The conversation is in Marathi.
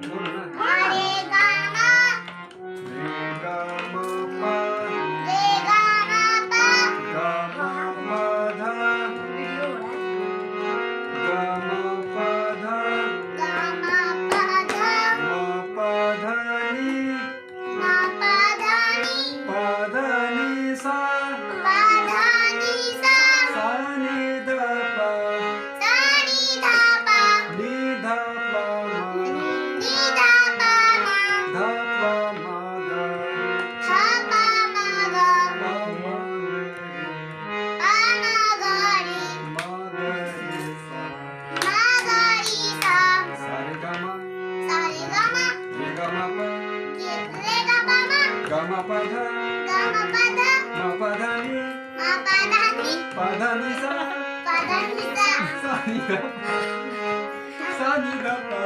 बोल ना. रे गा मा रे गा मा पा रे गा मा पा गा मा पा धा गा मा पा धा गा मा पा धा मा पा धा नी मा पा धा नी पा धा नी सा पा धा नी सा सा नी ध पा सा नी धा पा नी ध पा मा नी धा पा मा ध पा मा गा धा पा मा गा पा मा रे पा मा गा रे मा ग रे सा मा गा री सा सा रे गा मा सा रे गा मा रे गा मा पा रे गा पा मा गा मा पा धा गा मा पा धा मा पा धा नी मा पा धा नी पा धा नी सा पा धा नी सा सा नी ध सा नी ध पा